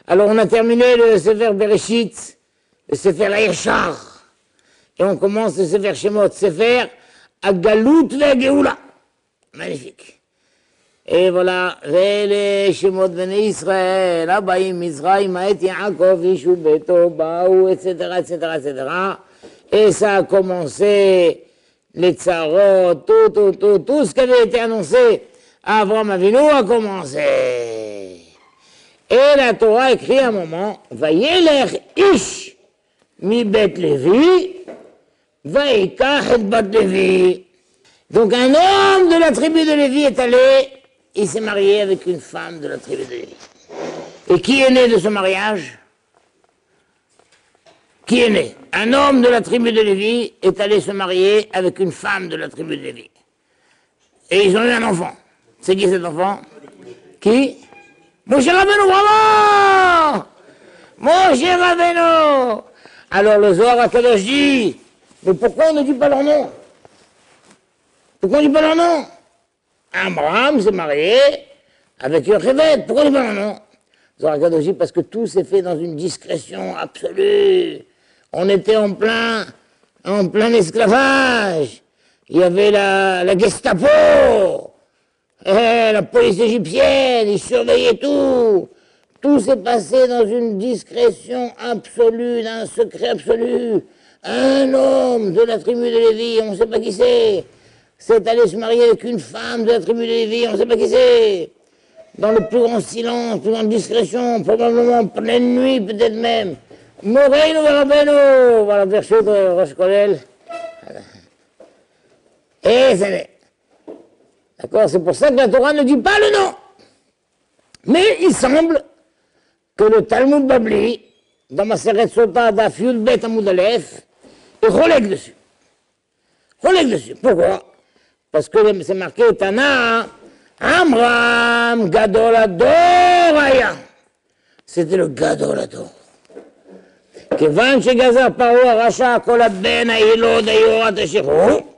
Alors on a terminé le Sefer Bereshit, le Sefer Yachar, et on commence le Sefer Shemot, Sefer Agalout ve'Geoula. Magnifique. Et voilà, les Shemot Bnei Israël, Abaïm, Mizraïm, Maet Yaakov, Ishu Beto, Baou, etc., etc., etc. Et ça a commencé, les tsarot, tout ce qui avait été annoncé à Abraham Avinu a commencé. Et la Torah écrit à un moment, Vayeler Ish mi Bet Levi, Vaikach et Bat Levi. Donc un homme de la tribu de Lévi est allé, il s'est marié avec une femme de la tribu de Lévi. Et qui est né de ce mariage? Qui est né? Un homme de la tribu de Lévi est allé se marier avec une femme de la tribu de Lévi. Et ils ont eu un enfant. C'est qui cet enfant? Qui? Moshe Rabbeinu, bravo! Moshe Rabbeinu! Alors le Zohar HaKadosh dit, mais pourquoi on ne dit pas leur nom? Pourquoi on ne dit pas leur nom? Abraham s'est marié avec Yocheved. Pourquoi on ne dit pas leur nom? Zohar HaKadosh dit, parce que tout s'est fait dans une discrétion absolue. On était en plein esclavage. Il y avait la Gestapo. La police égyptienne, ils surveillaient tout. Tout s'est passé dans une discrétion absolue, d'un secret absolu. Un homme de la tribu de Lévi, on ne sait pas qui c'est allé se marier avec une femme de la tribu de Lévi, on ne sait pas qui c'est. Dans le plus grand silence, plus grande discrétion, probablement en pleine nuit, peut-être même. Moreinu Rabbeinu, voilà le verset de Rosh Kolel. Et c'est... D'accord, c'est pour ça que la Torah ne dit pas le nom. Mais il semble que le Talmud Babli, dans Maseret Sota Daf Yud Bet Amud Aleph, il relègue dessus. Relègue dessus. Pourquoi? Parce que c'est marqué Tana, Amram Gadol Ador Aya. C'était le Gadol Ador. Kevan Shegazar Paro Racha Kol Ben Ailod Ayorat Ashiro.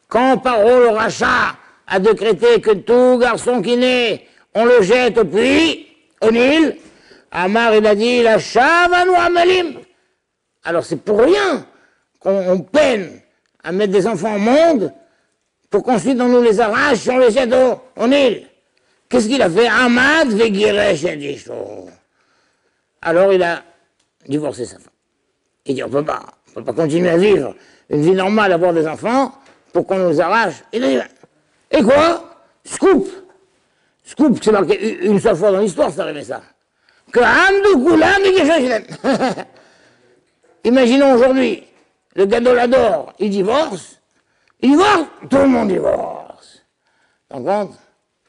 Quand Paro le Racha a décrété que tout garçon qui naît, on le jette au puits, au Nil. Amar, il a dit, la Shavanu Amalim. Alors c'est pour rien qu'on peine à mettre des enfants au monde pour qu'ensuite on nous les arrache et on les jette au Nil. Qu'est-ce qu'il a fait? Amad Vegiresh Edisho. Alors il a divorcé sa femme. Il dit, on ne peut pas continuer à vivre une vie normale, avoir des enfants, pour qu'on nous arrache. Il a dit, et quoi? Scoop, c'est marqué une seule fois dans l'histoire, c'est arrivé ça. Que Hamdou Koulam et imaginons aujourd'hui, le Gadolador, il divorce, tout le monde divorce. T'en compte?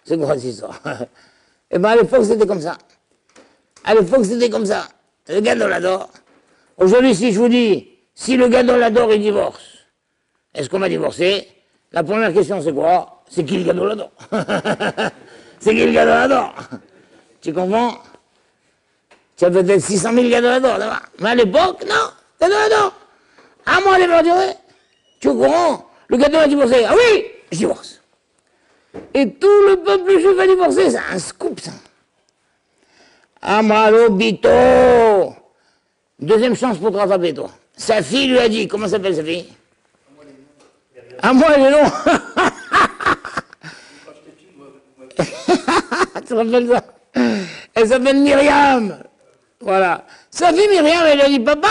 C'est quoi cette histoire? Eh bien à l'époque c'était comme ça. À l'époque c'était comme ça. Le Gadolador. Aujourd'hui si je vous dis, si le Gadolador il divorce, est-ce qu'on va divorcer? La première question c'est quoi? C'est qui le Gadolador? C'est qui le Gadolador? Tu comprends? Tu as peut-être 600 000 Gadolador là-bas. Mais à l'époque, non, Gadolador. Ah, moi, les verdurés. Tu comprends? Le Gadol a divorcé. Ah oui, je divorce. Et tout le peuple juif va divorcer. C'est un scoop, ça. Amalo Bito. Deuxième chance pour te rattraper, toi. Sa fille lui a dit, comment s'appelle sa fille? À moi, elle est non. Tu te rappelles ça? Elle s'appelle Myriam. Voilà. Sa fille Myriam, elle a dit, papa,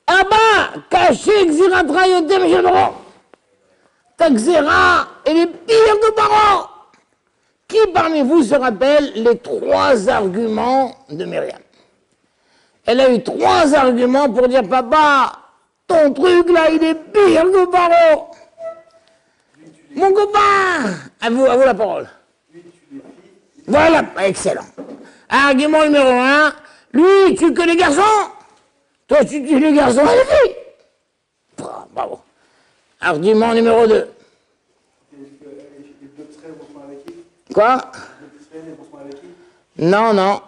Abba, caché Xiratra Yotem Shadro. Ta Xéra, elle est pire que Paro. Qui parmi vous se rappelle les 3 arguments de Myriam? Elle a eu 3 arguments pour dire, papa, ton truc là, il est pire que Paro. Mon copain, à vous la parole. Voilà, excellent. Argument numéro 1, lui, tu que les garçons. Toi, tu tues les garçons et les filles. Bravo. Argument numéro 2. Quoi? Non.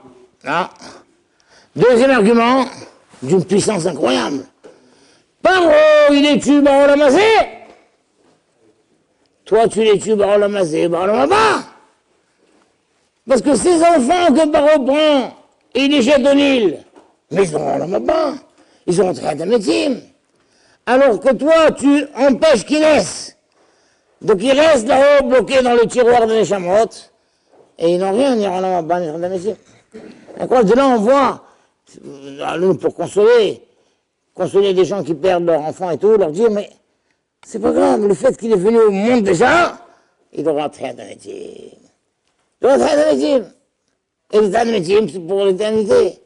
Deuxième argument, d'une puissance incroyable. Paro, il les tue, Baro Lamazé. Toi, tu les tues, Baro Lamazé, Baro Lamaba. Parce que ces enfants que Paro prend, et il les jette au Nil, mais ils auront la pas. Ils auront très de médecine. Alors que toi, tu empêches qu'ils naissent. Donc ils restent là-haut, bloqués dans le tiroir de l'échamotte, et ils n'ont rien, ni rien ni rien de médecine. De là, on voit, nous, pour consoler des gens qui perdent leur enfant et tout, leur dire, mais c'est pas grave, le fait qu'il est venu au monde déjà, il doit rentrer dans médecine. Il doit rentrer dans médecine. Et l'état de médecine, c'est pour l'éternité.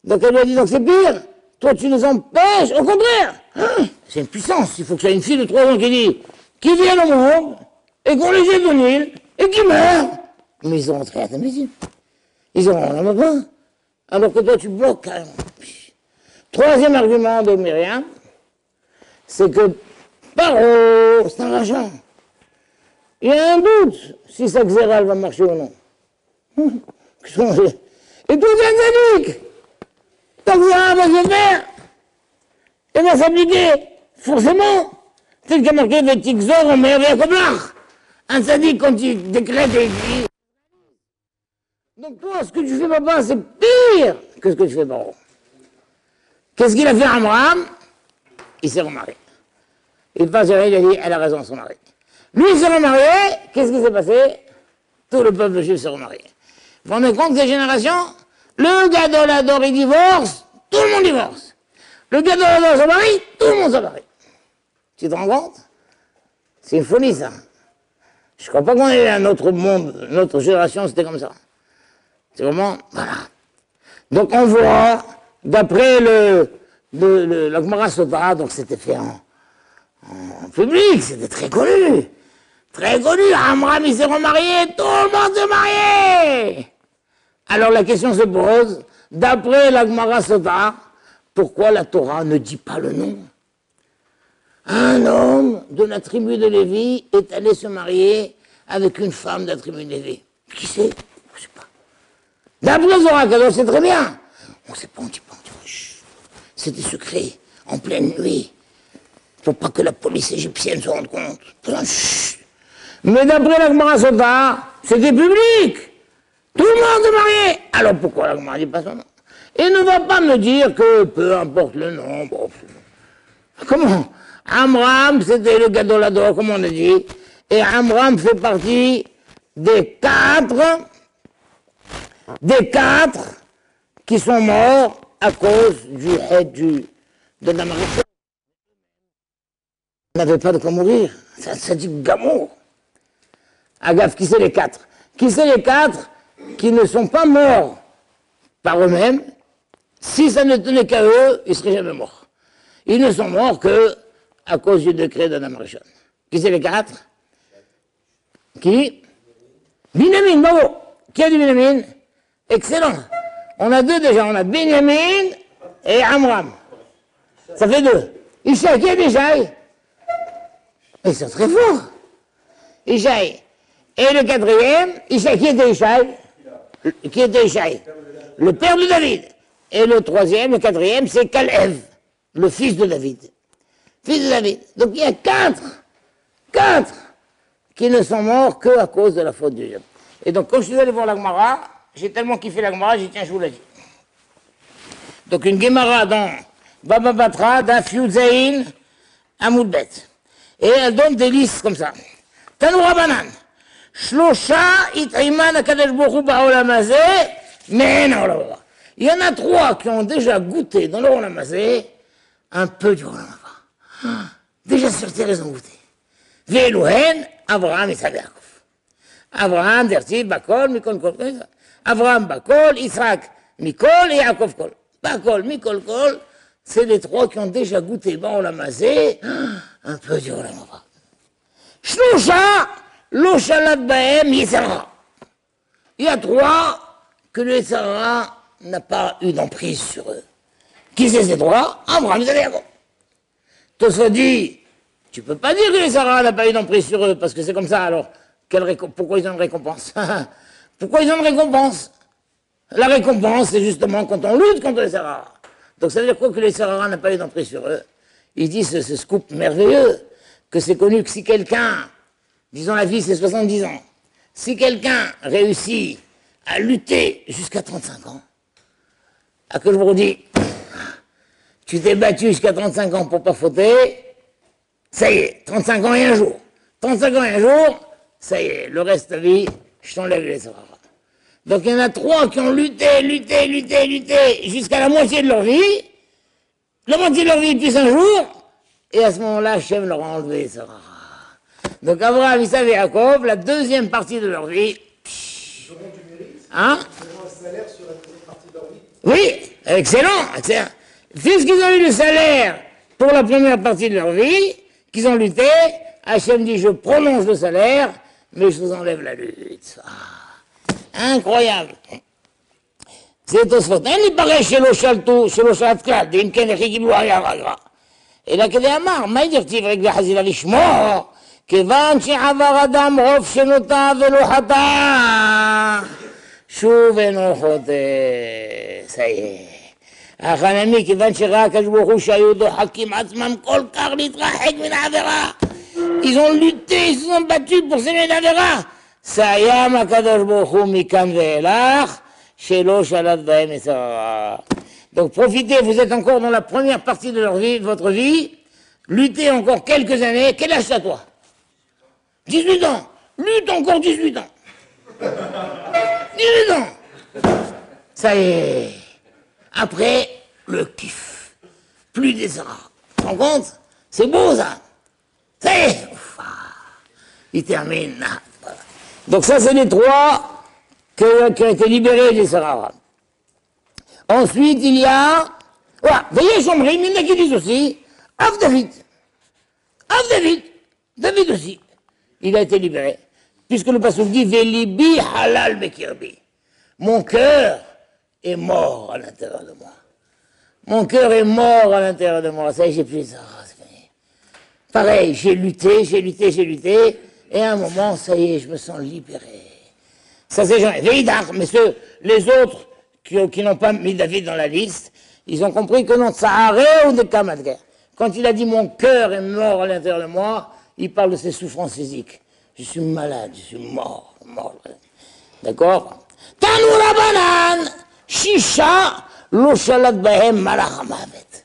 Donc elle lui a dit, donc c'est pire. Toi, tu nous empêches, au contraire. Hein, c'est une puissance. Il faut que ce soit une fille de 3 ans qui dit, qui vient au monde, et qu'on les jette au Nil, et qui meurt. Mais ils ont rentré à la médecine. Ils auront la pas. Alors que toi, tu bloques carrément. Troisième argument de Myriam, c'est que Paro, c'est un rachat. Il y a un doute si sa xérale va marcher ou non. Et tout est sadique. Ta xérale va se faire. Elle va s'appliquer, forcément. C'est ce qu'a marqué le Tixor en meilleur bien comme l'art. Un sadique, quand il décrète et il dit. Donc toi, ce que tu fais, papa, c'est pire que ce que tu fais, Paro. Qu'est-ce qu'il a fait à Amram? Il s'est remarié. Il passe il a dit, elle a raison, son mari. Lui, il s'est remarié, qu'est-ce qui s'est passé? Tout le peuple juif s'est remarié. Vous vous rendez compte ces générations? Le gadolador, il divorce, tout le monde divorce. Le gadolador se marie, tout le monde se marie. Tu te rends compte? C'est une folie, ça. Je ne crois pas qu'on ait un autre monde, notre génération, c'était comme ça. C'est vraiment, voilà. Donc on voit, d'après la Gemara Sota, donc c'était fait en public, c'était très connu. Très connu, Amram il s'est remarié, tout le monde s'est marié. Alors la question se pose, d'après la Gemara Sota, pourquoi la Torah ne dit pas le nom? Un homme de la tribu de Lévi est allé se marier avec une femme de la tribu de Lévi. Qui c'est? Je ne sais pas. D'après Zohar Kadosh, c'est très bien. On ne sait pas, on ne dit pas, c'était secret, en pleine nuit. Pour pas que la police égyptienne se rende compte. Chut. Mais d'après la Gemara Sota, c'était public. Tout le monde est marié. Alors pourquoi la Gemara ne dit pas son nom? Et ne va pas me dire que peu importe le nom. Bon, comment? Amram, c'était le gadolador, comme on a dit. Et Amram fait partie des quatre qui sont morts à cause du head de Damarissa. On n'avait pas de quoi mourir. Ça dit gamour. Agaf, qui c'est les 4? Qui c'est les 4 qui ne sont pas morts par eux-mêmes? Si ça ne tenait qu'à eux, ils ne seraient jamais morts. Ils ne sont morts que à cause du décret d'Adam Rishon. Qui c'est les 4? Qui? Binyamin, bravo. Qui a dit Binyamin? Excellent. On a 2 déjà. On a Binyamin et Amram. Ça fait 2. Ishaï, qui a dit Ishaï? Ils sont très forts. Ishaï. Et le 4e, Ishaï, qui était Ishaï? Qui était Ishaï? Le père de David. Et le 3e, le 4e, c'est Kalev, le fils de David. Fils de David. Donc il y a 4 qui ne sont morts que à cause de la faute du Dieu. Et donc quand je suis allé voir la Gemara, j'ai tellement kiffé la Gemara, j'ai dit tiens, je vous l'ai dit. Donc une Gemara dans Baba Batra, Daf Yudzaïn, Amoudbet. Et elle donne des listes comme ça. Tanoura Banan. Shlosha Itaiman Akadosh Baruch Hu Ba'olam Hazeh, mais non, là. Il y en a 3 qui ont déjà goûté dans le Olam Hazeh un peu du Olam Haba. Déjà sur terre, ils ont goûté. Ve'eluhen, Avraham et Yaakov. Avraham, Derti, Bakol, Mikol, Kol. Avraham, Bakol, Yitzhak, Mikol et Yaakov, Kol. Bakol, Mikol, Kol, c'est les 3 qui ont déjà goûté dans Olam Hazeh un peu du Olam Haba. Shlosha, Lo Shalat Bahem, Yitzhara. Il y a 3 que le Yitzhara n'a pas eu d'emprise sur eux. Qui c'est ces 3? Abraham, Isaac et Jacob. Tosfot dit, tu peux pas dire que les Sarah n'a pas eu d'emprise sur eux, parce que c'est comme ça, alors, pourquoi ils ont une récompense? Pourquoi ils ont une récompense? La récompense, c'est justement quand on lutte contre les Sarah. Donc ça veut dire quoi que les Sarah n'a pas eu d'emprise sur eux? Il dit ce scoop merveilleux, que c'est connu que si quelqu'un, disons la vie c'est 70 ans, si quelqu'un réussit à lutter jusqu'à 35 ans. À que je vous dis, tu t'es battu jusqu'à 35 ans pour pas fauter, ça y est, 35 ans et un jour. 35 ans et un jour, ça y est, le reste de ta vie, je t'enlève les Sahara. Donc il y en a 3 qui ont lutté jusqu'à la moitié de leur vie, la moitié de leur vie depuis 5 jours, et à ce moment-là, Hachem leur a enlevé les Sahara. Donc Abraham, Isaac et Jacob, la deuxième partie de leur vie, hein? Un salaire sur la deuxième partie de leur vie. Oui, excellent. Puisqu'ils ont eu le salaire pour la première partie de leur vie, qu'ils ont lutté, Hachem dit, je prolonge le salaire, mais je vous enlève la lutte. Incroyable. C'est Tosfot. Il paraît chez l'Oshaltou, Klad, אם כן איך קיבלו היה רגע. אלא כדי אמר, מה ידרתיו רגבי חזילה לשמור? כיוון שעבר אדם רוב שנותיו ולא חטא, שוב אינו חוטא. Ça y est. החנמי, כיוון שראה הקדוש ברוך הוא שהיו דוחקים עצמם כל כך להתרחק מן העבירה. Ils ont lutté, ils se sont battus pour s'aimer d'Avera. Sayam Akadosh Baruch Hu Mikan Ve'elach, Shelo Shalad Bahem et Sarah. Donc profitez, vous êtes encore dans la première partie de votre vie, luttez encore quelques années. Quel âge t'as toi? 18 ans. Lutte encore 18 ans. 18 ans. Ça y est. Après, le kiff. Plus des Sarah. Tu te rends compte? C'est beau ça. Ça y est. Il termine. Donc ça, c'est les 3 qui ont été libérés des Sahara. Ensuite, il y a... Voilà, voyez, Chomri, il y en a qui disent aussi, Av David. David aussi. Il a été libéré. Puisque le passage dit, Velibi halal bekirbi. Mon cœur est mort à l'intérieur de moi. Mon cœur est mort à l'intérieur de moi. Ça y est, j'ai plus ça. C'est fini. Pareil, j'ai lutté. Et à un moment, ça y est, je me sens libéré. Ça c'est jamais. Veidar, mais les autres qui n'ont pas mis David dans la liste, ils ont compris que non, Tsaharé ou de Kamadger. Quand il a dit mon cœur est mort à l'intérieur de moi, il parle de ses souffrances physiques. Je suis malade, je suis mort. D'accord? Tanoura banan, Shisha, Loshalat Bahem Malachamavet.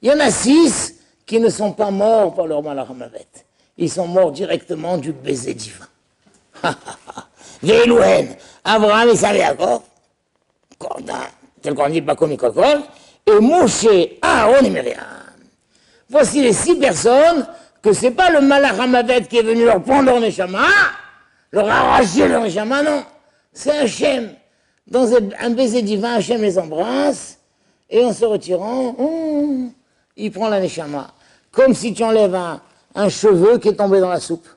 Il y en a 6 qui ne sont pas morts par leur Malachamavet. Ils sont morts directement du baiser divin. Ve'elouhen, Abraham, Isaac et Jacob, tel qu'on dit Bakom et Kokol, et Moshe, Aaron et Myriam. Voici les 6 personnes que c'est pas le Malach Hamavet qui est venu leur prendre leur Neshama, leur arracher leur Neshama, non. C'est Hachem. Dans un baiser divin, Hachem les embrasse, et en se retirant, il prend la Neshama. Comme si tu enlèves un cheveu qui est tombé dans la soupe.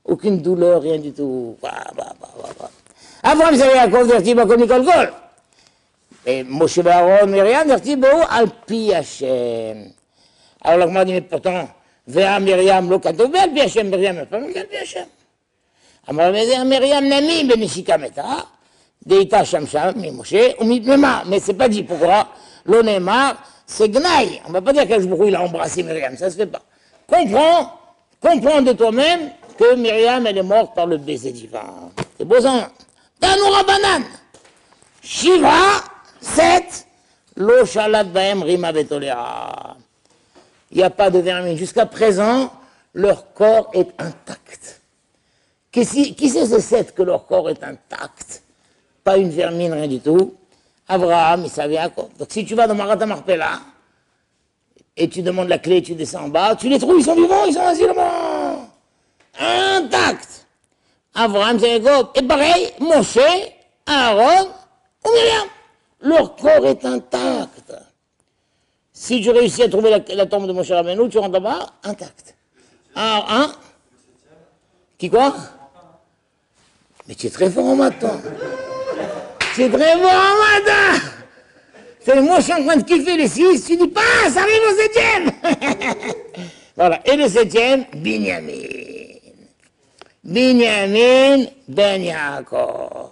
Aucune douleur, rien du tout. Abraham, ça y est, dirti, Bakom et Kokol. Et Moshe, Aaron, Myriam, dirti, Beou, Alpi Hachem. Alors la Gemara dit, mais pourtant, Véa Myriam, lo katou, Alpi Hachem, Myriam, pas Alpi Hachem. Alors Myriam, Nami, Benishika Meta, Deita Shamsham, mi Moshe, ou Mitmema. Mais c'est pas dit pourquoi. L'Onemar, c'est Gnaï. On ne va pas dire qu'Akadosh Baruch Hu, il a embrassé Myriam, ça se fait pas. Comprends de toi-même que Myriam, elle est morte par le baiser divin. C'est beau ça. Tanoura banan. Shiva, 7, Lo Shalat Bahem Rima Betolea. Il n'y a pas de vermine. Jusqu'à présent, leur corps est intact. Qui c'est ces 7 que leur corps est intact? Pas une vermine, rien du tout. Abraham, Isaac et Jacob. Donc si tu vas dans Marat Marpella, et tu demandes la clé, tu descends en bas, tu les trouves, ils sont vivants, ils sont assis là-bas. Intacts. Abraham, Isaac et Jacob. Et pareil, Moshe, Aaron ou Myriam. Leur corps est intact. Si tu réussis à trouver la tombe de Moshe Rabbeinu, tu rentres là-bas, intact. Qui quoi? Mais tu es très fort en maths, toi. Tu es très fort en maths. Moi, je suis en train de kiffer les 6, tu dis pas, ça arrive au 7e. Voilà. Et le 7e, Binyamin. Binyamin ben Yaakov.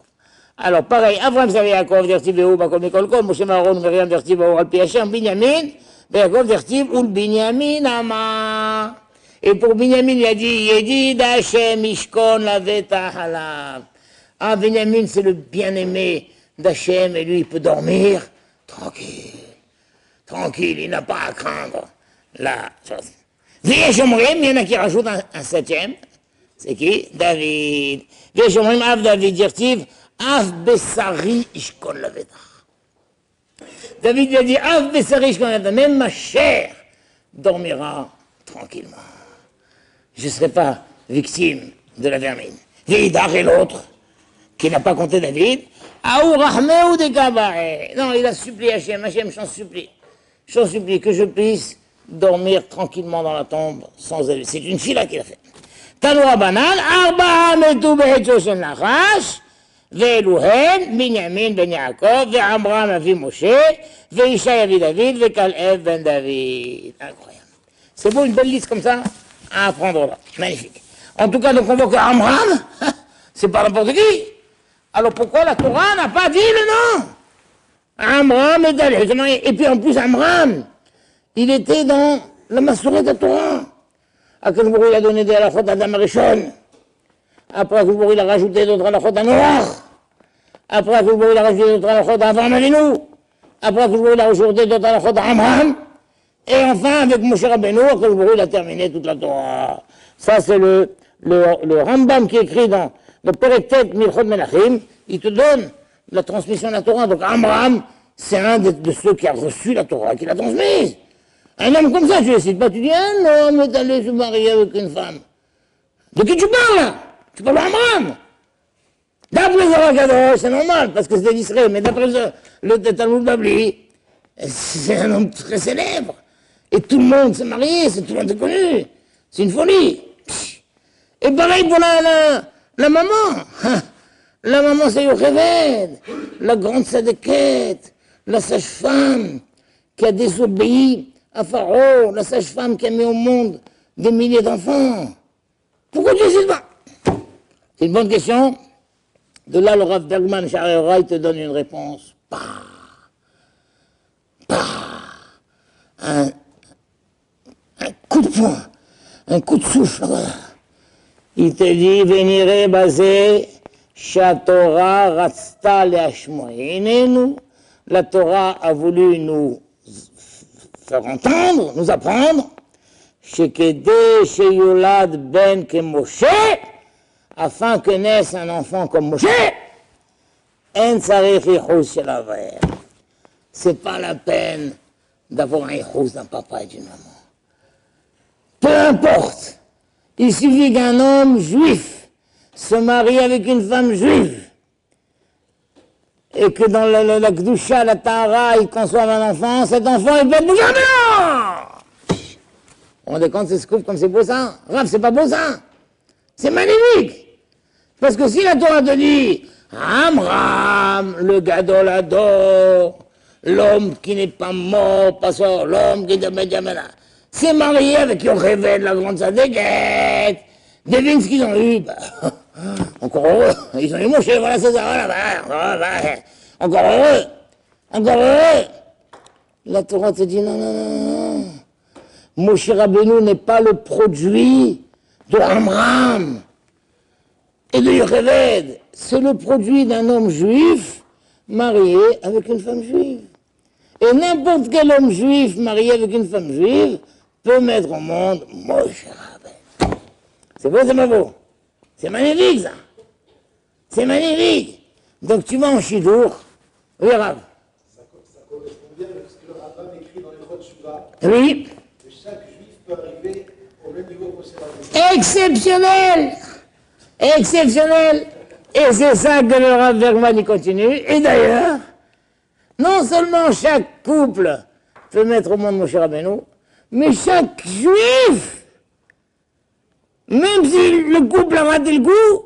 Alors, pareil, Avraham, Isaac et Jacob, Dertiv et Bakom et Kokol, Moshe, Aaron, Myriam, Dertiv et Alpi Hachem, Binyamin, ben Yaakov, Dertiv, ou Binyamin Ama. Et pour Binyamin, il a dit, Yedid Hachem, Ishkon, Laveta, Halav. Ah, Benjamin, c'est le bien-aimé d'Hachem, et lui, il peut dormir. Tranquille. Tranquille, il n'a pas à craindre la chose. Vieille Shomrim, il y en a qui rajoutent un septième. C'est qui? David. Vieille Shomrim, Av David Dirtiv, Av Bessari Ishkon Lavedach. David lui a dit, Av Bessari Ishkon Lavedach, même ma chair dormira tranquillement. Je ne serai pas victime de la vermine. Veidar et l'autre, qui n'a pas compté David, Aou Rahmeu de Gabae. Non, il a supplié Hachem, Hachem, j'en supplie que je puisse dormir tranquillement dans la tombe sans élever. C'est une fille là qu'il a fait. Tanoura Banal, Arba Metou Behetcho Shen Lachash, Ve'eluhen, Binyamin ben Yaakov, Ve'amram avi Moshe, Ve'ishai avi David, Ve'Kalev ben David. Incroyable. C'est beau, une belle liste comme ça à apprendre là. Magnifique. En tout cas, donc on voit que Amram, c'est pas n'importe qui. Alors pourquoi la Torah n'a pas dit le nom? Amram et Dalet. Et puis en plus, Amram, il était dans la Masouret de la Torah. Après que il a donné des halachot à Adam Rishon. Après que il a rajouté d'autres halachot à Noach. Après que il a rajouté d'autres halachot à Avraham Avinu. Après que il a rajouté d'autres halachot à Amram. Et enfin, avec Moshe Rabbeinu, il a terminé toute la Torah. Ça, c'est le Rambam qui écrit dans le Perektet Milchot Menachim. Il te donne la transmission de la Torah. Donc, Amram, c'est un de ceux qui a reçu la Torah, qui l'a transmise. Un homme comme ça, tu ne le cites pas, tu dis, un homme est allé se marier avec une femme. De qui tu parles? Tu parles d'Amram. D'après Zohar Kadosh, c'est normal, parce que c'est d'Israël, mais d'après le Talmud Babli, c'est un homme très célèbre. Et tout le monde s'est marié, tout le monde est connu. C'est une folie. Et pareil pour la maman. La maman, c'est Yocheved, la grande Sadeket, la sage-femme qui a désobéi à Pharaon, la sage-femme qui a mis au monde des milliers d'enfants. Pourquoi tu ne sais pas? C'est une bonne question. De là, le Rav Bergman Charera, il te donne une réponse. Un coup de poing, un coup de souffle. Il te dit, venire basé, Torah Ratzta Leashmoinenu. La Torah a voulu nous faire entendre, nous apprendre, Shekede Sheyolad Ben ke Moshe, afin que naisse un enfant comme Moshe, En Tzarech Yichus Shel Aver. C'est pas la peine d'avoir un Yichus d'un papa et d'une maman. Peu importe, il suffit qu'un homme juif se marie avec une femme juive et que dans la Gdusha, la Tahara, il conçoive un enfant, cet enfant, il peut être bouger. On rendez compte, c'est ce comme c'est beau ça? Rav, c'est pas beau ça? C'est magnifique. Parce que si la Torah te dit, Amram, le Gadol Ador, l'homme qui n'est pas mort, pas sort, l'homme qui est de Benjamina, s'est marié avec Yocheved, la grande Sadeket. Devine ce qu'ils ont eu. Bah, encore heureux. Ils ont eu Moshe, voilà, c'est ça, voilà, encore heureux. Encore heureux. La Torah te dit non. Moshe Rabbeinu n'est pas le produit de Amram et de Yocheved. C'est le produit d'un homme juif marié avec une femme juive. Et n'importe quel homme juif marié avec une femme juive peut mettre au monde Moshe Rabbeinu. C'est beau, c'est pas beau? C'est magnifique, ça. C'est magnifique. Donc tu vas en Chidour. Oui, Rav. Ça correspond bien avec ce que le rabbin écrit dans les Rosh Shuvah. Oui. Que chaque juif peut arriver au même niveau que Moshe Rabbeinu. Exceptionnel. Exceptionnel. Et c'est ça que le Rav Bergman y continue. Et d'ailleurs, non seulement chaque couple peut mettre au monde Moshe Rabbeinu, mais chaque juif, même si le couple a raté le coup,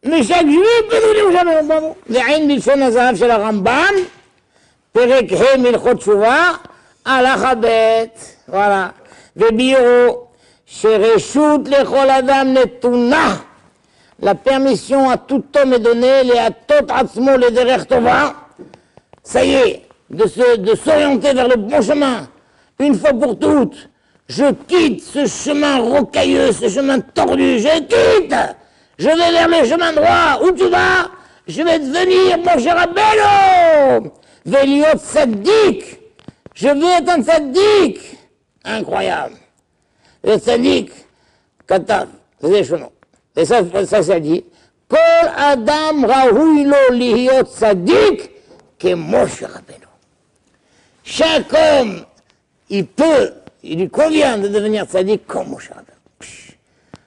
mais chaque juif peut nous dire jamais Rabbeinu. Ve'ain bilshon hazahav shel Rambam, perek he milchot tshuva, halacha bet. Voilà. Ve'biro, shereshut lechol adam netuna. La permission à tout homme est donnée, les atot atzmo le derech tova. Ça y est, de s'orienter vers le bon chemin, une fois pour toutes. Je quitte ce chemin rocailleux, ce chemin tordu, je quitte. je vais vers le chemin droit, où tu vas? Je vais devenir mon cher Rabbeinu, Veliot Tzaddik, je veux être un Tzaddik, incroyable. Le Tzaddik, Katav, c'est son nom. Et ça dit, Kol Adam Rahui lo lihiot Tzaddik, que Moshe Rabbeinu. Chaque homme, il lui convient de devenir Tzaddik comme Moshe Rabbeinu.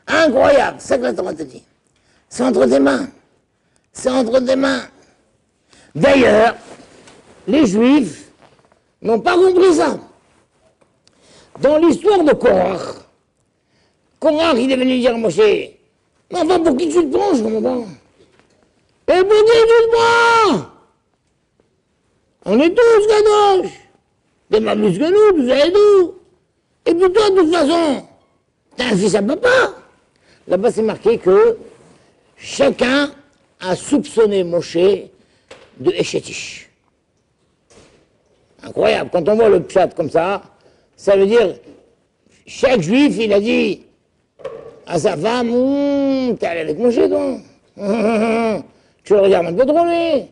Incroyable, c'est ça que la Torah te dit. C'est entre tes mains. C'est entre tes mains. D'ailleurs, les Juifs n'ont pas compris ça. Dans l'histoire de Korach, il est venu dire à Moshe, mais enfin, pour qui tu te prends, je comprends pas. Et pour qui tu te prends? On est tous gadoches. T'es pas plus que nous, tu sais tout. Et puis toi, de toute façon, t'as un fils à papa. Là-bas, c'est marqué que chacun a soupçonné Moshe de Échetish. Incroyable. Quand on voit le pshat comme ça veut dire, chaque juif, il a dit à sa femme, t'es allé avec Moshe, toi. Tu le regardes un peu trop, lui.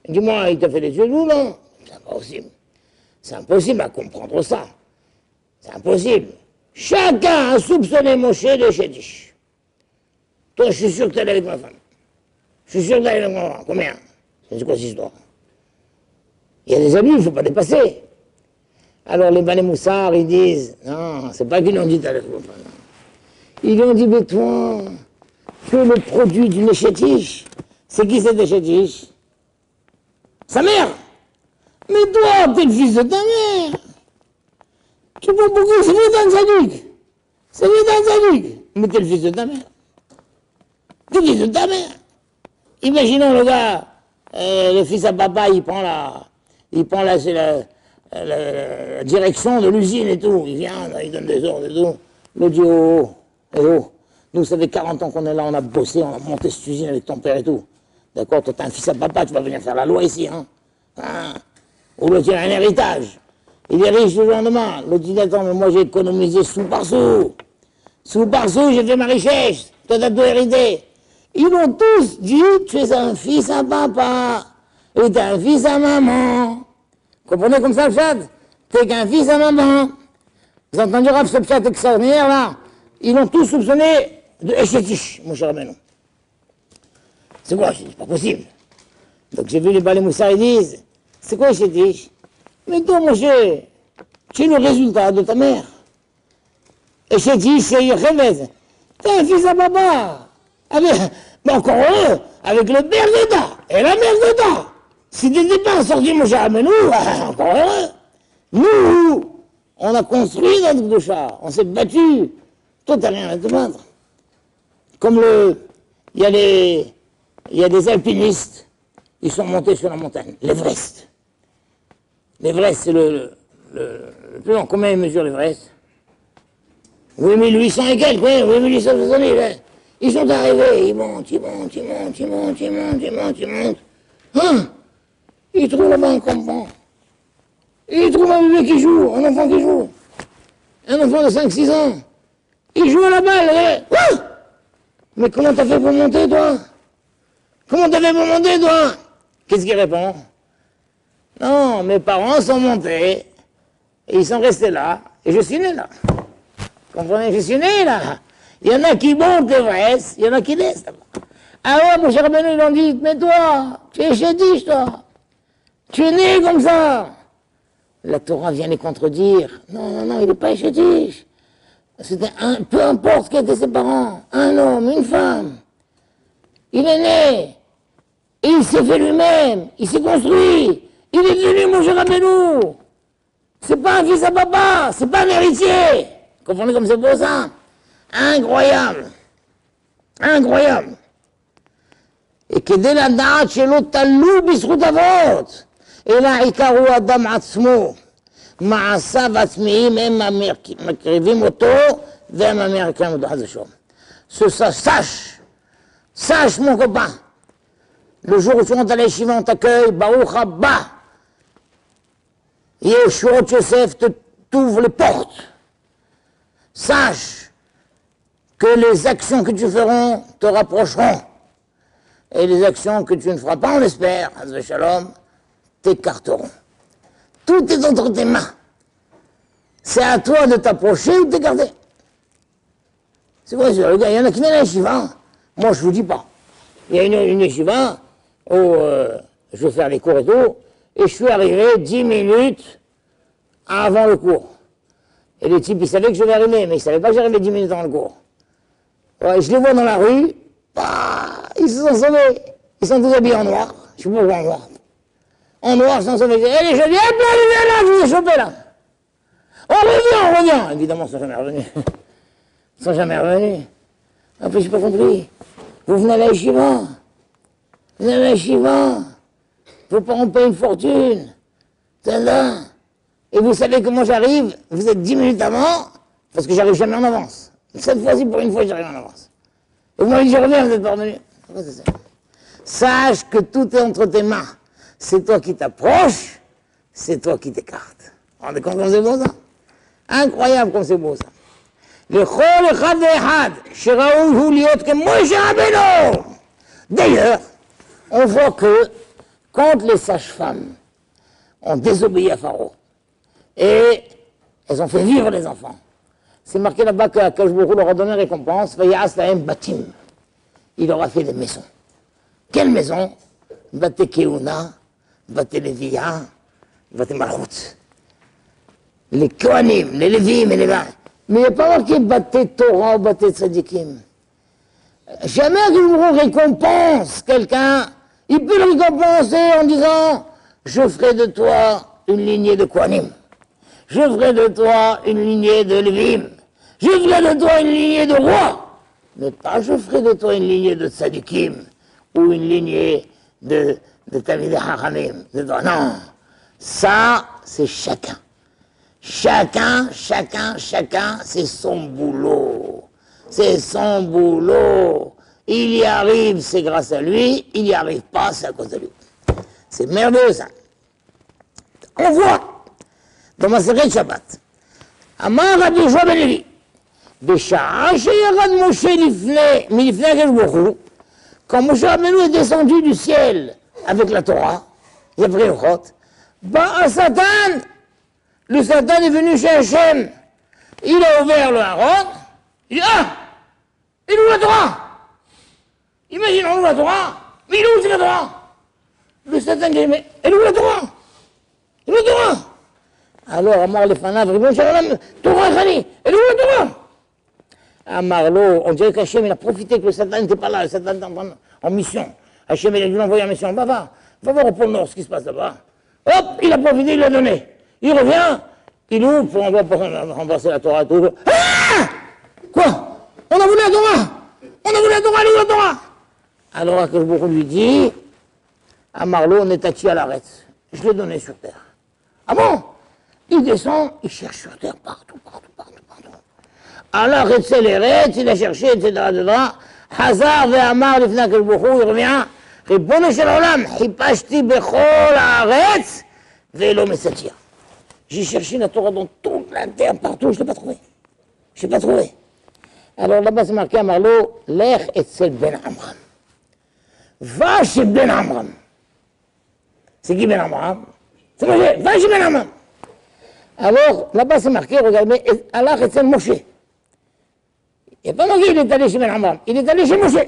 Dis-moi, il t'a fait des yeux doux, non? C'est impossible. C'est impossible à comprendre ça. C'est impossible. Chacun a soupçonné Moshe de Échetish. Toi, je suis sûr que t'es allé avec ma femme. Je suis sûr que t'es allé avec ma femme. Combien? C'est quoi cette histoire? Il y a des amis, il ne faut pas dépasser. Alors les Bané Moussar, ils disent, non, c'est pas qu'ils l'ont dit t'es allé avec ma femme. Ils lui ont dit, mais toi, tu es le produit d'une Échetish. C'est qui cette Échetish? Sa mère. Mais toi, t'es le fils de ta mère. Tu peux beaucoup, c'est lui d'un Tzaddik. C'est lui d'un Tzaddik. Mais t'es le fils de ta mère. T'es le fils de ta mère. Imaginons le gars, le fils à papa, il prend la direction de l'usine et tout. Il vient, il donne des ordres et tout. Le dit, oh, nous, ça fait 40 ans qu'on est là, on a bossé, on a monté cette usine avec ton père et tout. D'accord, toi, t'as un fils à papa, tu vas venir faire la loi ici, hein. Ou l'autre, il a un héritage. Il est riche le lendemain. L'autre dit, attends, mais moi, j'ai économisé sou par sou. Sou par sou, j'ai fait ma richesse. Toi, t'as tout hérité. Ils ont tous dit, tu es un fils à papa. Et t'es un fils à maman. Comprenez comme ça le chat? T'es qu'un fils à maman. Vous entendez ce chat extraordinaire, là? Ils l'ont tous soupçonné de Échetish, mon cher Rabbeinu. C'est quoi? C'est pas possible. Donc j'ai vu les Bané Moussar, ils disent, c'est quoi Échetish? Mais toi, mon cher, tu es le résultat de ta mère. Échetish, c'est Yocheved. T'es un fils à papa. Mais encore heureux, avec le père d'État et la mère d'État. Si t'étais pas sorti, mon cher Rabbeinu, encore heureux. Nous, on a construit notre doucha, on s'est battu. Toi, t'as rien à te battre. Comme il y a des alpinistes, ils sont montés sur la montagne, l'Everest. L'Everest, c'est le plus long. Combien il mesure l'Everest? 8800 et quelques, oui, 8870. Hein. Ils sont arrivés, ils montent. Hein? Ils trouvent là-bas un campement. Ils trouvent un bébé qui joue, un enfant qui joue. Un enfant de 5-6 ans. Il joue à la balle. Hein? Mais comment t'as fait pour monter, toi? Comment t'as fait pour monter, toi? Qu'est-ce qu'il répond? Non, mes parents sont montés, et ils sont restés là, et je suis né là. Vous comprenez? Je suis né là. Il y en a qui montent l'Everest, il y en a qui laissent là-bas. Ah ouais, mon cher Rabbeinu, ils ont dit, mais toi, tu es Échetish, toi. Tu es né comme ça. La Torah vient les contredire. Non, il n'est pas Échetish. C'était peu importe qui étaient ses parents, un homme, une femme. Il est né, et il s'est fait lui-même, il s'est construit. Il est devenu mon cher Rabbeinu. C'est pas un fils à papa, c'est pas un héritier. Comprenez comme c'est beau ça? Incroyable. Incroyable. Et que dès la date chez l'autre talou bisrout avot. Et là, ikaru adam atzmo. Ma'asav atzmiim em makrivim oto vem amerikam odhazashom. Sache mon copain. Le jour où tu rentres à l'Eshiva, on t'accueille, Baruch Haba. Yeshua Yosef t'ouvre les portes. Sache que que les actions que tu feras te rapprocheront. Et les actions que tu ne feras pas, on espère, Hazve Shalom, t'écarteront. Tout est entre tes mains. C'est à toi de t'approcher ou de t'écarter. C'est vrai, il y en a qui viennent à la yeshiva. Moi, je ne vous dis pas. Il y a une yeshiva où je vais faire les cours et tout, et je suis arrivé 10 minutes avant le cours. Et les types, ils savaient que je vais arriver, mais ils ne savaient pas que j'arrivais 10 minutes avant le cours. Ouais, je les vois dans la rue, bah, ils se sont sauvés. Ils sont tous habillés en noir. Je suis pas en noir. En noir, ils sont sauvés. Et les jeunes, hop là, je vous ai chopé là. On revient. Évidemment, ils sont jamais revenus. Ils sont jamais revenus. Après, j'ai pas compris. Vous venez à la yeshiva. Vous venez à la yeshiva. Vos parents payent une fortune. C'est là. Et vous savez comment j'arrive? Vous êtes 10 minutes avant, parce que j'arrive jamais en avance. Cette fois-ci, pour une fois, j'arrive en avance. Et vous m'avez dit, je reviens, vous êtes pas revenu. Sache que tout est entre tes mains. C'est toi qui t'approches, c'est toi qui t'écartes. Vous vous rendez compte comme c'est beau, ça? Incroyable comme c'est beau, ça. D'ailleurs, on voit que quand les sages-femmes ont désobéi à Pharaon, et elles ont fait vivre les enfants, c'est marqué là-bas qu'Akadosh Baruch Hu leur a donné récompense, il leur a fait des maisons. Quelles maisons? Bate Keuna, Bate Levia, Bate Malchut. Les Kohanim, les Lévim et les Bains. Mais il n'y a pas marqué Bate Torah ou Bate Tzadikim. Jamais que récompense quelqu'un, il peut le récompenser en disant je ferai de toi une lignée de Kohanim. Je ferai de toi une lignée de Lévim. Je ferai de toi une lignée de rois. Mais pas je ferai de toi une lignée de Tzadikim ou une lignée de Talmidei Chachamim. Non, ça c'est chacun. Chacun, c'est son boulot. C'est son boulot. Il y arrive, c'est grâce à lui. Il n'y arrive pas, c'est à cause de lui. C'est merveilleux, ça. On voit dans ma série de Shabbat. Amar Rabbi Yoshua ben Levi. B'sha'a sheyarad Moshe milifnei Akadosh Baruch Hu. Quand Moshe Rabbeinu est descendu du ciel avec la Torah, il a pris le chot, bah, Satan, le Satan est venu chez Hachem. Il a ouvert le Haron. Il dit, ah, il ouvre la Torah. Imagine, on ouvre la Torah, mais il ouvre la Torah. Le Satan dit, mais elle ouvre la Torah. Il ouvre la Torah. Alors, Amar Lefanav, Ribono Shel Olam, Torah Chani, elle ouvre la Torah. Amarlo, on dirait qu'Hachem, il a profité que le Satan n'était pas là, le Satan était en mission. Hachem, il a dû l'envoyer en mission. Va voir au pôle Nord ce qui se passe là-bas. Hop, il a profité, il l'a donné. Il revient, il ouvre pour renverser la Torah. Tout. Ah! Quoi? On a voulu la Torah! On a voulu la Torah, il ouvre la Torah! Alors, Akadosh Baruch Hu lui dit, à Marlo, on est à l'arrêt. Je l'ai donné sur terre. Ah bon? Il descend, il cherche sur terre partout. Alors, il a cherché, etc. Hazar ve'amar lifnei Akadosh Baruch Hu, il revient. Ribono Shel Olam, hipashti bechol haaretz ve'lo mesatir. J'ai cherché la Torah dans toute la terre, partout, je ne l'ai pas trouvé. Je ne l'ai pas trouvé. Alors là-bas, c'est marqué à Marlo, Lech etzel Ben Amram. Va chez Ben Amram. C'est qui Ben Amram? C'est Moshe. Va chez Ben Amram. Alors, là-bas, c'est marqué, regardez, Allah etzel Moshe. Il n'y a pas marqué, il est allé chez Ben Amram. Il est allé chez Moshe.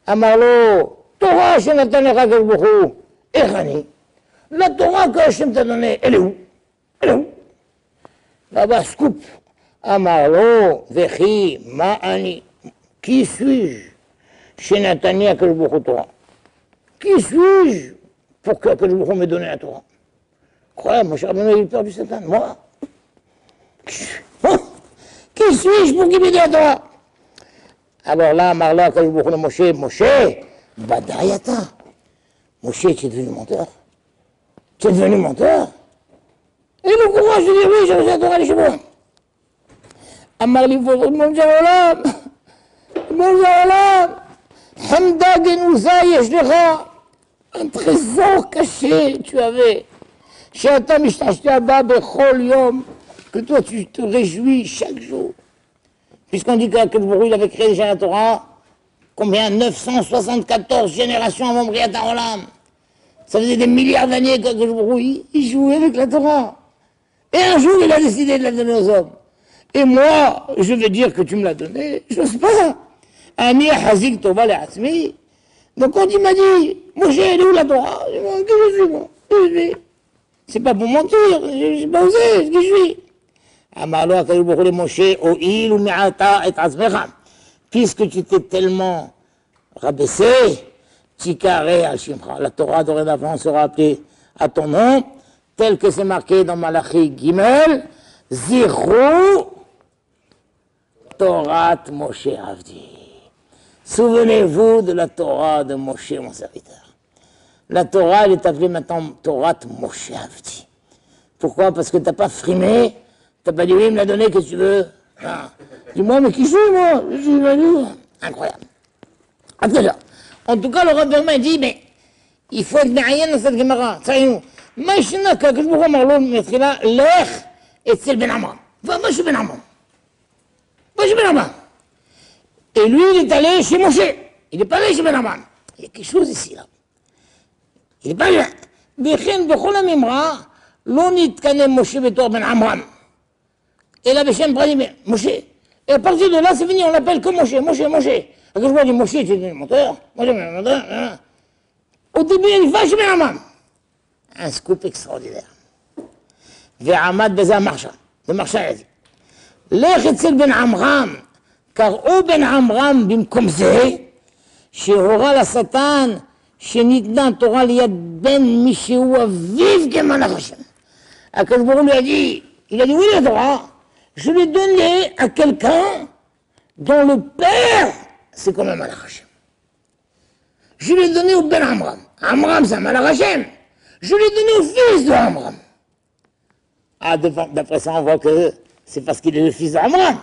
À Marlo, Torah, chez Nathanael Akadosh Baruch Hu, Echani. La Torah que Hachem t'a donnée, elle est où? Elle est où? Là-bas, scoop. Amarlo, Vechi, Ma'ani. Qui suis-je chez Nathanael Akadosh Baruch Hu Torah? Qui suis-je pour que Akadosh Baruch Hu m'ait donné la Torah? Incroyable, mon cher Rabbeinu a eu peur du Satan. Moi? Qui suis-je pour qu'il m'ait donné la Torah? Alors là, Amarlo, Akadosh Baruch Hu, Moshe, Badayata. Moshe, tu es devenu menteur. Tu es devenu menteur. Et le courage de dire oui, j'ai reçu la Torah chez moi. Amar li mon Olam, Hamda Genouza Yeshlecha, un trésor caché tu avais. Chez Atam Ishtashta Ba Bechol Yom, que toi tu te réjouis chaque jour. puisqu'on dit que il avait créé déjà la Torah, combien? 974 générations avant Briat Haolam. Ça faisait des milliards d'années que il jouait avec la Torah. Et un jour, il a décidé de la donner aux hommes. Et moi, je vais dire que tu me l'as donné, je n'ose pas. Ami Hazik Tova le Asmi. Donc quand il m'a dit, Moshe, elle est où la Torah? Je dis, qui je suis, moi? Qui je suis? C'est pas pour mentir, je n'ai pas osé, qui je suis? Amalo Akadosh Baruch Hu le Moshe, O'il ou Me'ata et Azmecha. Puisque tu t'es tellement rabaissé, Tikare al Shimcha. La Torah dorénavant sera appelée à ton nom, tel que c'est marqué dans Malachi Gimel, Zirou Torat Moshe Avdi. Souvenez-vous de la Torah de Moshe, mon serviteur. La Torah, elle est appelée maintenant Torat Moshe Avdi. Pourquoi? Parce que tu n'as pas frimé, tu n'as pas dit oui, il me l'a donné, qu'est-ce que tu veux? Dis-moi, mais qui je suis, moi? Je suis venu. Incroyable. Attends, en tout cas, le Rav Berman dit, mais il faut être מעיין dans cette Gemara. Tsayinu. מה ישנה? כקדוש ברוך הוא אמר לו מתחילה, לך אצל בן עמרם. מה je בן עמרם? מה je בן עמרם? Et lui, il est allé chez Moshe. Il n'est pas allé chez Ben Amram. Il y a quelque chose ici, là. Il n'est pas allé. וכן בכל הממרה, לא נתקנא משה בתור בן עמרם. אלא בשם פרטי משה. Et à partir de là, c'est fini, on l'appelle que Moshe, Moshe, Moshe. Quand je vois dire Moshe, tu es monteur, Moshe, monteur. Au début, il va chez Ben Amram. Un scoop extraordinaire. ועמד בזה המרשה. המרשה היה dit. לך אצל בן עמרם. קראו בן עמרם במקום זה, שהורה לשטן שניתנה תורה ליד בן מי שהוא אביו כמלאך השם. הקדוש ברוך הוא lui a dit, il a dit oui la Torah, je l'ai donné à quelqu'un dont le père c'est comme un malach Hashem. Je l'ai donné au Ben Amram. Amram c'est un malach Hashem. Je l'ai donné au fils de Amram. Ah, d'après ça on voit que c'est parce qu'il est le fils d'Amram.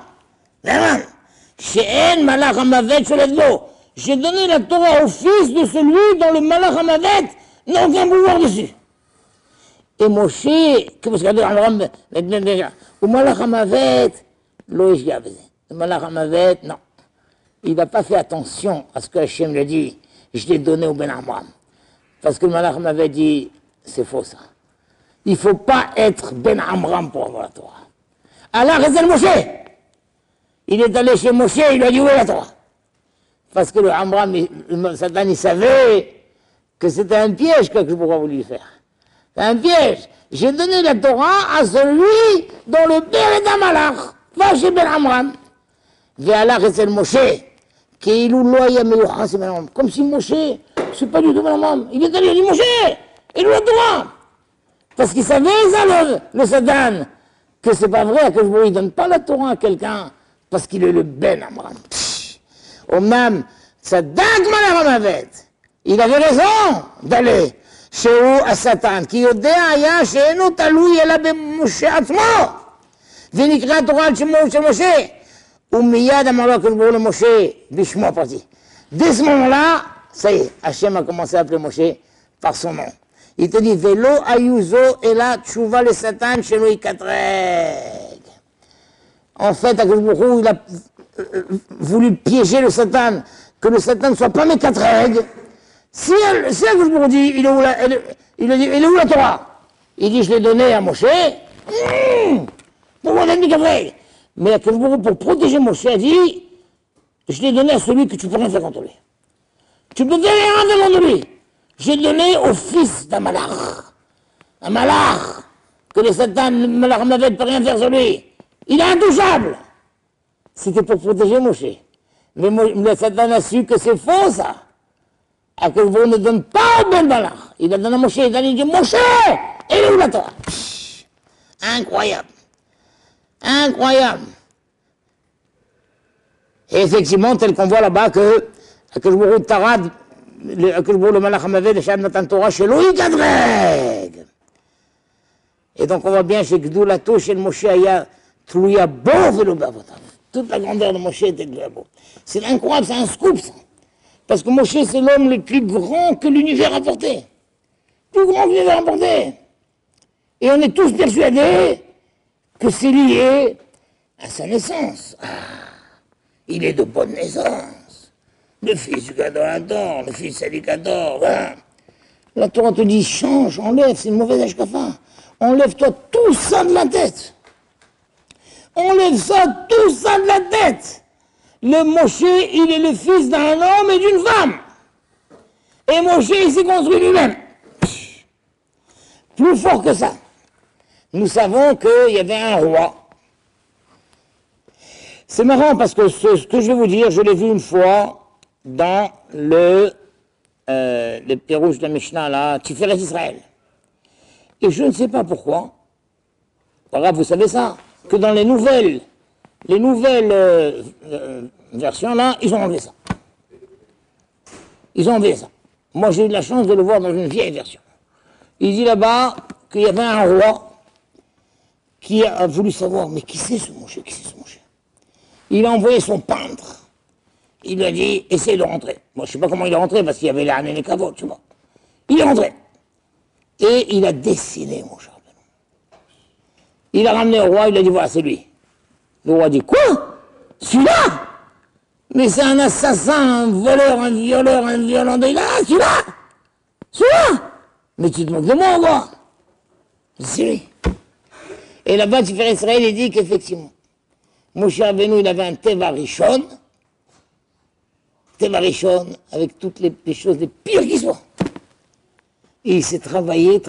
She'en malach hamavet sholev lo. J'ai donné la Torah au fils de celui dont le malach hamavet n'a aucun pouvoir dessus. Et Moshe, que vous regardez Amram, au malach hamavet, lo ishga b'ze. Le malach hamavet, non. Il n'a pas fait attention à ce que Hachem lui a dit. Je l'ai donné au Ben Amram. Parce que le malach m'avait dit, c'est faux ça. Il ne faut pas être Ben Amram pour avoir la Torah. Allah réserve Moshe. Il est allé chez Moshe, il lui a dit où est la Torah? Parce que le Amram, le Satan, il savait que c'était un piège que je pourrais voulu faire. C'est un piège. J'ai donné la Torah à celui dont le père est un malach. Va chez Ben Amram. Allah réserve Moshe. Comme si Moshe, c'est pas du tout Ben Amram. Il est allé, il dit Moshe, et lui la Torah. Parce qu'il savait ça, le Satan, que c'est pas vrai, que je ne donne pas la Torah à quelqu'un parce qu'il est le Ben Amram. Omnam, Tzadak Malach Hamavet, il avait raison d'aller chez où à Satan, qui יודע היה שאינו תלוי אלא במשה עצמו, ונקרא התורה על שמו של משה, ומיד אמר לו הקדוש ברוך הוא למשה בשמו הפרטי. Dès ce moment-là, ça y est, Hachem a commencé à appeler Moshe par son nom. Il te dit, Velo ayuzo ela tchouva le Satan shelo ikatreg. En fait, il a voulu piéger le Satan, que le Satan ne soit pas mécatreg. Si Akashbourou dit, il est où la Torah? Il dit, je l'ai donné à Moshe. Pour moi, d'être mécatreg. Mais Akashbourou, pour protéger Moshe, a dit, je l'ai donné à celui que tu peux rien faire contre lui. Tu peux rien faire contre lui. J'ai donné au fils d'un malach. Un malach. Que le Satan, le malach ne peut rien faire sur lui. Il est intouchable. C'était pour protéger Moshe. Mais le Satan a su que c'est faux, ça. À que vous ne donne pas au ben malach. Il a donné à Moshe. Il a dit, Moshe, il est où la Torah? Incroyable. Incroyable. Et effectivement, tel qu'on voit là-bas que Akashbourou Tarad, Akashbourou le Malach Hamavet, le Shad Natan Torah, chez Loïc Adreg. Et donc on voit bien chez Gdoulato, chez le Moshe Aya, Tlouya Bo Velo Bavotav. Toute la grandeur de Moshe était Tlouya Bo. C'est incroyable, c'est un scoop ça. Parce que Moshe c'est l'homme le plus grand que l'univers a porté. Plus grand que l'univers a porté. Et on est tous persuadés que c'est lié à sa naissance. il est de bonne naissance. Le fils du Gadolator, le fils du Gadol, hein. La Torah te dit, change, enlève, c'est une mauvaise ashkafa. Enlève-toi tout ça de la tête. Enlève ça, tout ça de la tête. Le Moshe, il est le fils d'un homme et d'une femme. Et Moshe, il s'est construit lui-même. Plus fort que ça. Nous savons qu'il y avait un roi. C'est marrant parce que ce que je vais vous dire, je l'ai vu une fois dans le Pérouge de la Mishnah, là, Tiferet Israël. Et je ne sais pas pourquoi, voilà, vous savez ça, que dans les nouvelles versions, là, ils ont enlevé ça. Ils ont enlevé ça. Moi, j'ai eu la chance de le voir dans une vieille version. Il dit là-bas qu'il y avait un roi qui a voulu savoir, mais qui c'est ce Moshe, qui c'est ce Moshe? Il a envoyé son peintre. Il lui a dit, essaye de rentrer. Moi, je ne sais pas comment il est rentré, parce qu'il y avait la les cavotes, tu vois. Il est rentré. Et il a dessiné Moshe Rabbeinu. Il a ramené au roi, il a dit, voilà, c'est lui. Le roi dit, quoi? Celui-là? Mais c'est un assassin, un voleur, un violeur, un violent de... Ah, celui-là? Celui-là? Mais tu te moques de moi, quoi? C'est lui. Et là-bas, Tiferet Israël, il dit qu'effectivement, Moshe Rabbeinu, il avait un Teva Rishon, avec toutes les choses les pires qui soient. Et il s'est travaillé,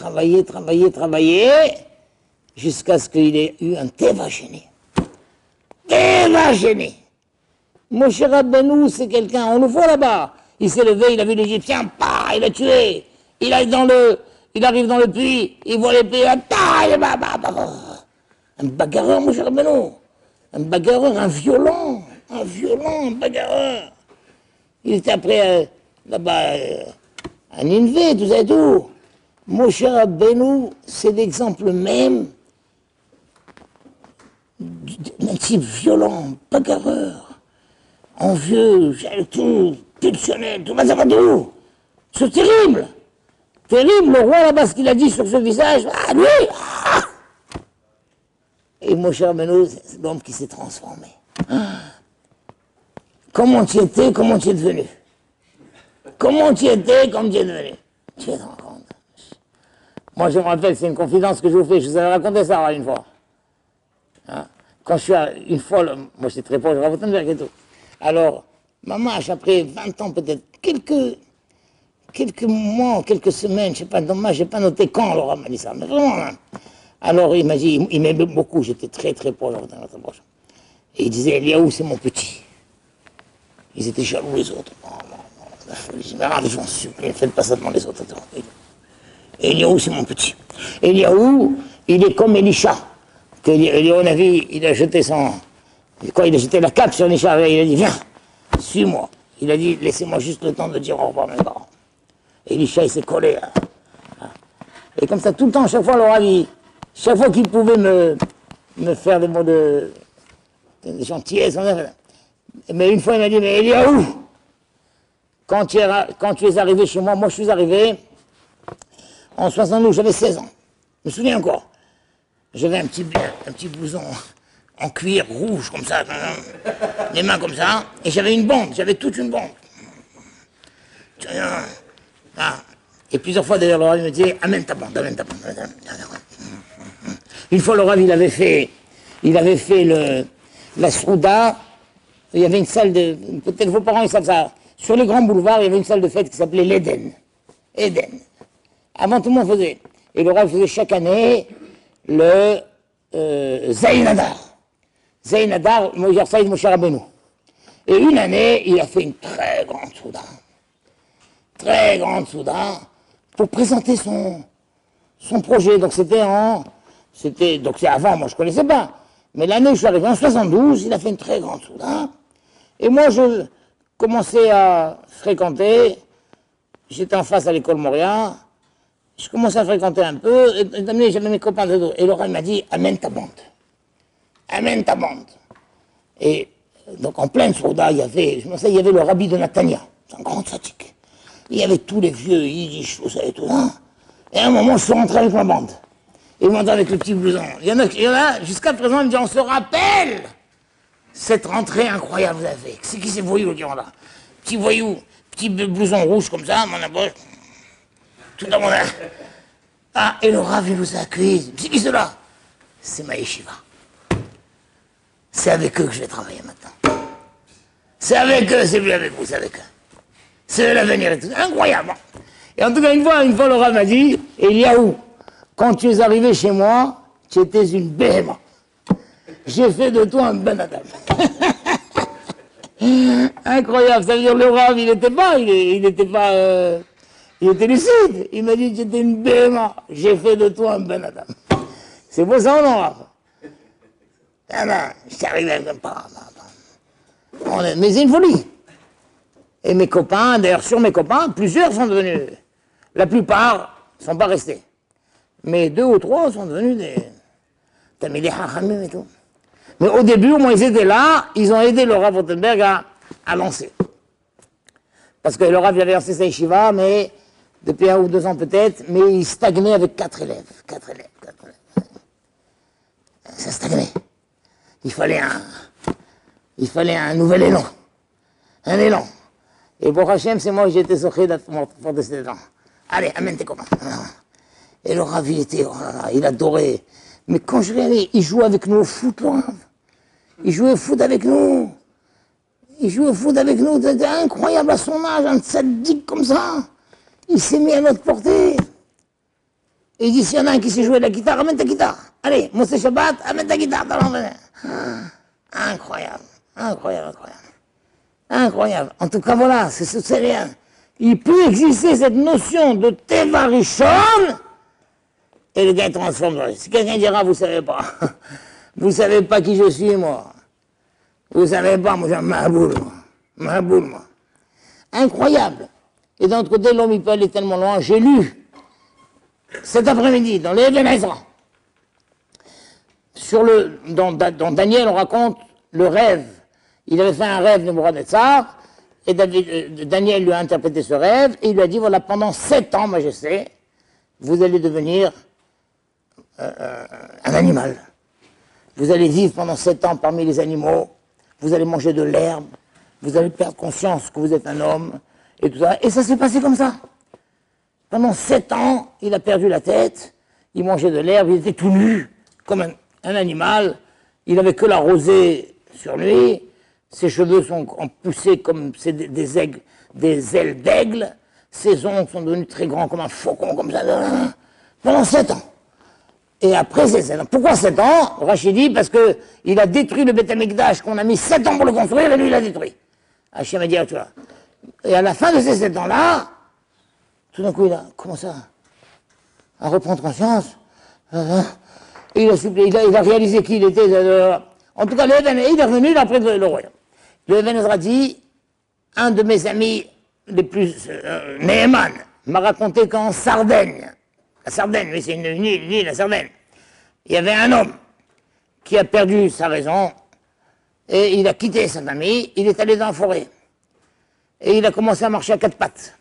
jusqu'à ce qu'il ait eu un Teva Sheni. Teva Sheni. Moshe Rabbeinu, c'est quelqu'un, on le voit là-bas. Il s'est levé, il a vu l'Égyptien, il l'a tué. Il arrive dans le puits, il voit l'épée, un bagarreur, Moshe Rabbeinu. Un bagarreur, un violent, un bagarreur. Il était après, là-bas, à Ninvé, tout ça et tout. Moshe Rabbeinu, c'est l'exemple même d'un type violent, bagarreur, envieux, tout, pulsionnel, tout, ça va tout. C'est terrible. Terrible, le roi là-bas, ce qu'il a dit sur ce visage, lui, Et Moshe Rabbeinu, c'est l'homme qui s'est transformé. Comment tu étais, comment tu es devenu? Comment tu étais, comment tu es devenu? Tu es en compte. Moi, je me rappelle, c'est une confidence que je vous fais, je vous avais raconté ça une fois. Hein? Quand je suis une fois, moi j'étais très proche, je raconte une et tout. Alors, maman, après 20 ans peut-être, quelques mois, quelques semaines, je sais pas, dommage, j'ai pas noté quand Laura m'a dit ça, mais vraiment, hein. Alors il m'a dit, il m'aimait beaucoup, j'étais très proche, très proche. Et il disait, Eliaou, c'est mon petit. Ils étaient jaloux les autres. Je dis, mais je m'en supplie, ne faites pas ça devant les autres. Eliaou, c'est mon petit. Eliaou, il est comme Elisha. Que Eliaou Navi, il a jeté il a jeté la cape sur Elisha, il a dit, viens, suis-moi. Il a dit, laissez-moi juste le temps de dire au revoir mes parents. Elisha, il s'est collé. Hein. Et comme ça, tout le temps, chaque fois, Laura dit, chaque fois qu'il pouvait me faire des mots de gentillesse, mais une fois il m'a dit, mais Eliaou, quand tu es arrivé chez moi, moi je suis arrivé en 72, j'avais 16 ans, je me souviens encore. J'avais un petit blouson en cuir rouge comme ça, les mains comme ça, et j'avais une bande, j'avais toute une bande. Et plusieurs fois d'ailleurs, le Rav me disait, amène ta bande. Une fois, le Rav, il avait fait la Srouda, il y avait une salle de, peut-être vos parents ils savent ça, sur les grands boulevards, il y avait une salle de fête qui s'appelait l'Éden. Éden. Avant, tout le monde faisait. Et le Rav faisait chaque année le Zainadar. Zainadar, Saïd Moshe Rabbeinu. Et une année, il a fait une très grande Souda, pour présenter son projet. Donc donc c'est avant, moi je ne connaissais pas. Mais l'année où je suis arrivé en 72, il a fait une très grande Souda. Et moi je commençais à fréquenter, j'étais en face à l'école Moria, je commençais à fréquenter un peu, et j'avais mes copains de dos. Et Laura m'a dit, amène ta bande. Et donc en pleine Souda, il y avait le rabbi de Natania, c'est un grand tzaddik. Il y avait tous les vieux yiddish, tout ça et tout ça. Et à un moment, je suis rentré avec ma bande. Et je m'entends avec le petit blouson. Il y en a jusqu'à présent, ils me disent, on se rappelle cette rentrée incroyable vous avez fait. C'est qui ces voyous qui sont là? Petit voyou, petit blouson rouge comme ça, mon embauche. Tout dans mon air. Ah, et le Rav, il vous a accueilli. C'est qui cela? C'est ma yeshiva. C'est avec eux que je vais travailler maintenant. C'est avec eux, c'est plus avec vous, c'est avec eux. C'est l'avenir et tout. Incroyable. Et en tout cas, une fois le Rav m'a dit, Eliaou, quand tu es arrivé chez moi, tu étais une béhéma. J'ai fait de toi un ben adam. Incroyable, ça veut dire le Rav, il était lucide. Il m'a dit, tu étais une béhéma. J'ai fait de toi un ben adam. C'est beau ça ou non, Rav? Ah ben, je suis arrivé comme pas. Mais c'est une folie. Et mes copains, d'ailleurs, sur mes copains, plusieurs sont devenus. La plupart ne sont pas restés. Mais 2 ou 3 sont devenus des. T'as mis les hachamim et tout. Mais au début, au moins, ils étaient là, ils ont aidé le Rav Rothenberg à lancer. Parce que le Rav avait lancé sa yeshiva, mais depuis 1 ou 2 ans peut-être, mais il stagnait avec 4 élèves. 4 élèves. Ça stagnait. Il fallait un nouvel élan. Un élan. Et pour Hachem, c'est moi qui j'étais sorti pour de cet élan. Allez, amène tes copains. Et le Rav, il était, oh là là, il adorait. Mais quand je regardais, il jouait avec nous au foot, le Rav. Il jouait au foot avec nous. C'était incroyable à son âge, un tzaddik comme ça. Il s'est mis à notre portée. Et il dit, s'il y en a un qui sait jouer de la guitare, amène ta guitare. Allez, Moshe Shabbat, amène ta guitare. Incroyable. En tout cas, voilà, c'est rien. Il peut exister cette notion de Teva Rishon, et le gars est transformé. Si quelqu'un dira, vous savez pas. Vous savez pas qui je suis, moi. Vous savez pas, moi, j'ai un Mahaboul, moi. Incroyable. Et d'un autre côté, l'homme, il peut aller tellement loin. J'ai lu, cet après-midi, dans les Eben Ezra, dans Daniel, on raconte le rêve. Il avait fait un rêve de Nebuchadnezzar, et Daniel lui a interprété ce rêve, et il lui a dit, voilà, pendant 7 ans, majesté, vous allez devenir un animal. Vous allez vivre pendant 7 ans parmi les animaux, vous allez manger de l'herbe, vous allez perdre conscience que vous êtes un homme, et tout ça. Et ça s'est passé comme ça. Pendant 7 ans, il a perdu la tête, il mangeait de l'herbe, il était tout nu, comme un animal, il n'avait que la rosée sur lui, ses cheveux sont poussés comme des ailes d'aigle, ses ongles sont devenus très grands comme un faucon, comme ça, pendant 7 ans. Et après ces 7 ans, pourquoi 7 ans? Rachid dit parce qu'il a détruit le Beth Amikdash, qu'on a mis 7 ans pour le construire, et lui il l'a détruit. Hachem a dit, tu vois. Et à la fin de ces 7 ans-là, tout d'un coup il a commencé à reprendre conscience, et il a réalisé qui il était. En tout cas, il est revenu après le royaume. Le Eben Ezra dit, un de mes amis les plus, Neheman, m'a raconté qu'en Sardaigne, la Sardaigne, oui, c'est une île, la Sardaigne, il y avait un homme qui a perdu sa raison, et il a quitté son ami, il est allé dans la forêt, et il a commencé à marcher à 4 pattes,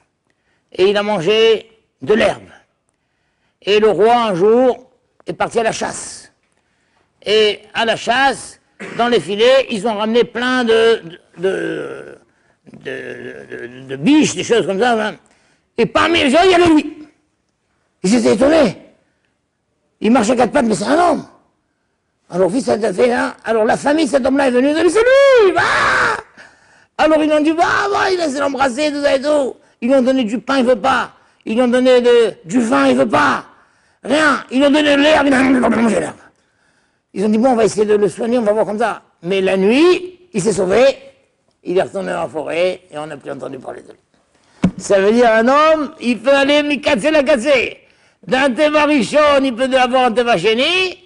et il a mangé de l'herbe. Et le roi, un jour, est parti à la chasse. Et à la chasse, dans les filets, ils ont ramené plein de biches, des choses comme ça. Hein. Et parmi les gens, il y avait lui. Ils étaient étonnés. Il marche à 4 pattes, mais c'est un homme. Alors, fils, ça fait là. Alors, la famille de cet homme-là est venue, ils ont dit, c'est lui, va. Alors, ils lui ont dit, bah, il laisse l'embrasser, tout ça et tout. Ils lui ont donné du pain, il veut pas. Ils lui ont donné du vin, il veut pas. Rien. Ils lui ont donné de l'herbe, il n'a pas mangé l'herbe. Ils ont dit, bon, on va essayer de le soigner, on va voir comme ça. Mais la nuit, il s'est sauvé, il est retourné dans la forêt, et on n'a plus entendu parler de lui. Ça veut dire, un homme, il peut aller me casser la casser. D'un Teva Rishon, il peut avoir un Teva Sheni,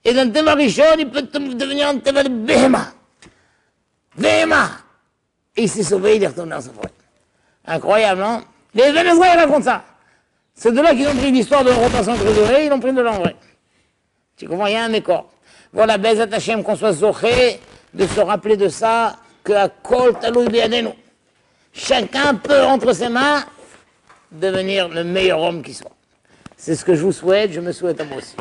et d'un Teva Rishon, il peut devenir un Teva de Behema. Behema. Et il s'est sauvé, il est retourné dans sa forêt. Incroyable, non? Les Vénézuéliens racontent ça. C'est de là qu'ils ont pris l'histoire de repassant trésorier, ils l'ont pris de l'engrais. Tu comprends, il y a un écart. Voilà, Bezat Hashem, qu'on soit zoché, de se rappeler de ça, que à Kol Taloui Biadenu, chacun peut, entre ses mains, devenir le meilleur homme qui soit. C'est ce que je vous souhaite, je me souhaite à moi aussi.